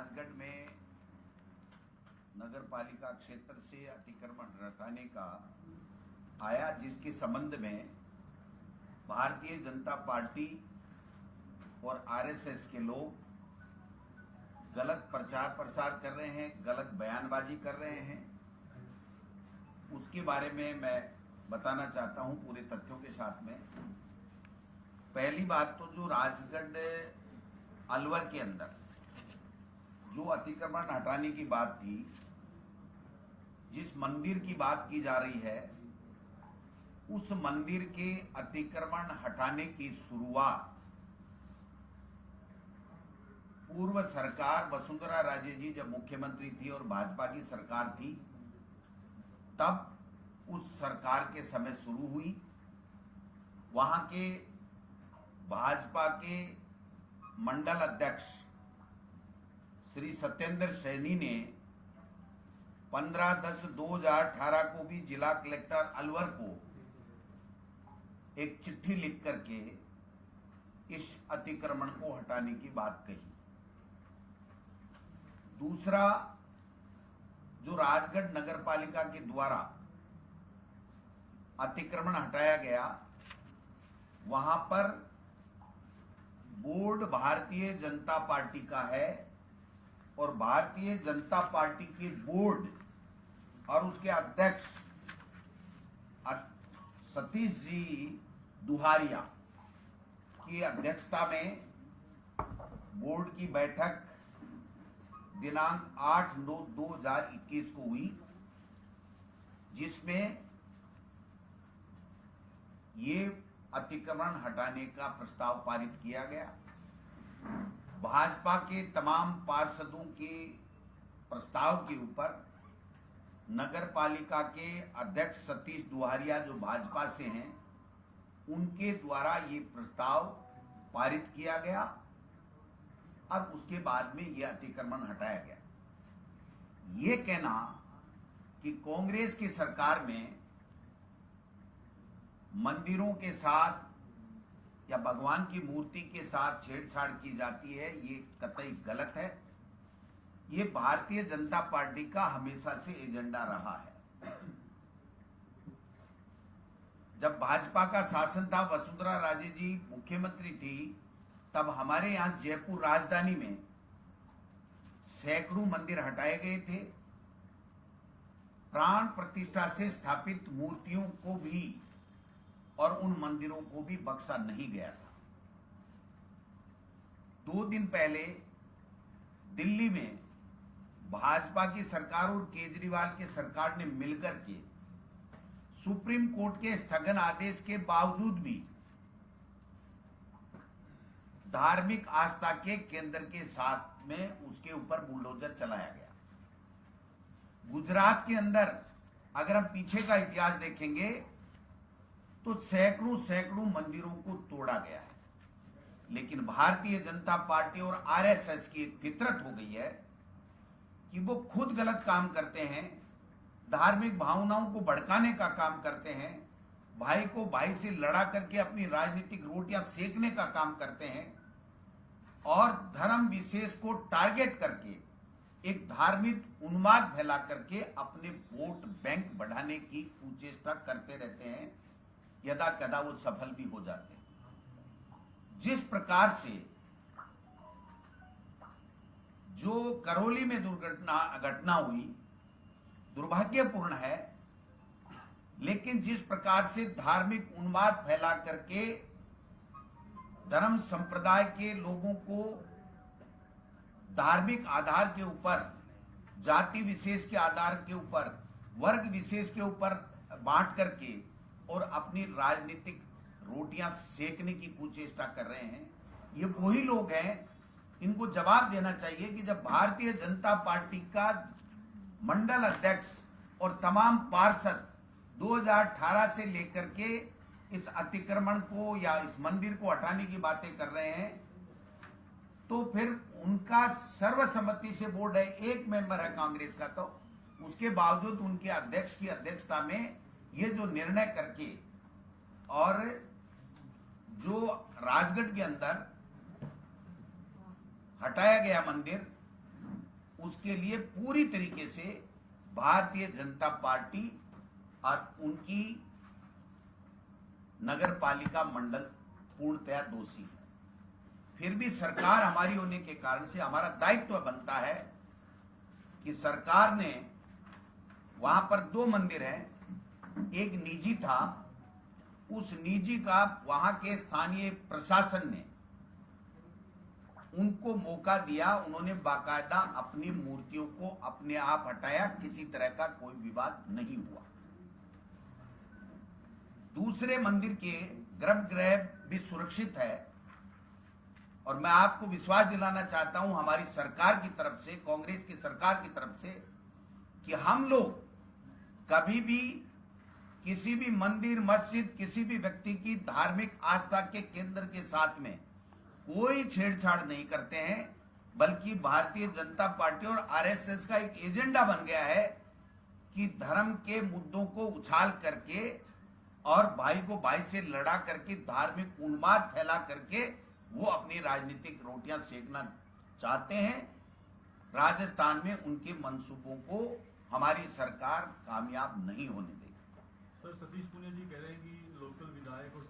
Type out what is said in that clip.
राजगढ़ में नगर पालिका क्षेत्र से अतिक्रमण हटाने का आया, जिसके संबंध में भारतीय जनता पार्टी और आरएसएस के लोग गलत प्रचार प्रसार कर रहे हैं, गलत बयानबाजी कर रहे हैं। उसके बारे में मैं बताना चाहता हूं पूरे तथ्यों के साथ में। पहली बात तो जो राजगढ़ अलवर के अंदर जो अतिक्रमण हटाने की बात थी, जिस मंदिर की बात की जा रही है, उस मंदिर के अतिक्रमण हटाने की शुरुआत पूर्व सरकार वसुंधरा राजे जी जब मुख्यमंत्री थी और भाजपा की सरकार थी, तब उस सरकार के समय शुरू हुई। वहां के भाजपा के मंडल अध्यक्ष श्री सत्येंद्र सैनी ने 15/10/2018 को भी जिला कलेक्टर अलवर को एक चिट्ठी लिख करके इस अतिक्रमण को हटाने की बात कही। दूसरा, जो राजगढ़ नगर पालिका के द्वारा अतिक्रमण हटाया गया, वहां पर बोर्ड भारतीय जनता पार्टी का है और भारतीय जनता पार्टी के बोर्ड और उसके अध्यक्ष सतीश जी दुहारिया की अध्यक्षता में बोर्ड की बैठक दिनांक 8/9/2021 को हुई, जिसमें ये अतिक्रमण हटाने का प्रस्ताव पारित किया गया। भाजपा के तमाम पार्षदों के प्रस्ताव के ऊपर नगर पालिका के अध्यक्ष सतीश दुहारिया जो भाजपा से हैं, उनके द्वारा ये प्रस्ताव पारित किया गया और उसके बाद में यह अतिक्रमण हटाया गया। ये कहना कि कांग्रेस की सरकार में मंदिरों के साथ या भगवान की मूर्ति के साथ छेड़छाड़ की जाती है, ये कतई गलत है। ये भारतीय जनता पार्टी का हमेशा से एजेंडा रहा है। जब भाजपा का शासन था, वसुंधरा राजे जी मुख्यमंत्री थी, तब हमारे यहां जयपुर राजधानी में सैकड़ों मंदिर हटाए गए थे। प्राण प्रतिष्ठा से स्थापित मूर्तियों को भी और उन मंदिरों को भी बख्शा नहीं गया था। 2 दिन पहले दिल्ली में भाजपा की सरकार और केजरीवाल की सरकार ने मिलकर के सुप्रीम कोर्ट के स्थगन आदेश के बावजूद भी धार्मिक आस्था के केंद्र के साथ में उसके ऊपर बुलडोजर चलाया गया। गुजरात के अंदर अगर हम पीछे का इतिहास देखेंगे तो सैकड़ों मंदिरों को तोड़ा गया है। लेकिन भारतीय जनता पार्टी और आरएसएस की एक फितरत हो गई है कि वो खुद गलत काम करते हैं, धार्मिक भावनाओं को भड़काने का काम करते हैं, भाई को भाई से लड़ा करके अपनी राजनीतिक रोटियां सेकने का काम करते हैं और धर्म विशेष को टारगेट करके एक धार्मिक उन्माद फैला करके अपने वोट बैंक बढ़ाने की कुचेष्टा करते रहते हैं। यदा कदा वो सफल भी हो जाते हैं। जिस प्रकार से जो करौली में घटना हुई दुर्भाग्यपूर्ण है, लेकिन जिस प्रकार से धार्मिक उन्माद फैला करके धर्म संप्रदाय के लोगों को धार्मिक आधार के ऊपर, जाति विशेष के आधार के ऊपर, वर्ग विशेष के ऊपर बांट करके और अपनी राजनीतिक रोटियां सेकने की कुचेष्टा कर रहे हैं, ये वही लोग हैं। इनको जवाब देना चाहिए कि जब भारतीय जनता पार्टी का मंडल अध्यक्ष और तमाम पार्षद 2018 से लेकर के इस अतिक्रमण को या इस मंदिर को हटाने की बातें कर रहे हैं, तो फिर उनका सर्वसम्मति से बोर्ड है, एक मेंबर है कांग्रेस का, तो उसके बावजूद उनके अध्यक्ष की अध्यक्षता में ये जो निर्णय करके और जो राजगढ़ के अंदर हटाया गया मंदिर, उसके लिए पूरी तरीके से भारतीय जनता पार्टी और उनकी नगर पालिका मंडल पूर्णतया दोषी है। फिर भी सरकार हमारी होने के कारण से हमारा दायित्व बनता है कि सरकार ने वहां पर 2 मंदिर हैं, एक निजी था, उस निजी का वहां के स्थानीय प्रशासन ने उनको मौका दिया, उन्होंने बाकायदा अपनी मूर्तियों को अपने आप हटाया, किसी तरह का कोई विवाद नहीं हुआ। दूसरे मंदिर के गर्भगृह भी सुरक्षित है और मैं आपको विश्वास दिलाना चाहता हूं हमारी सरकार की तरफ से, कांग्रेस की सरकार की तरफ से, कि हम लोग कभी भी किसी भी मंदिर मस्जिद किसी भी व्यक्ति की धार्मिक आस्था के केंद्र के साथ में कोई छेड़छाड़ नहीं करते हैं, बल्कि भारतीय जनता पार्टी और आरएसएस का एक एजेंडा बन गया है कि धर्म के मुद्दों को उछाल करके और भाई को भाई से लड़ा करके धार्मिक उन्माद फैला करके वो अपनी राजनीतिक रोटियां सेकना चाहते हैं। राजस्थान में उनके मंसूबों को हमारी सरकार कामयाब नहीं होने देगी। सर, सतीश पूनिया जी कह रहे हैं कि लोकल विधायक और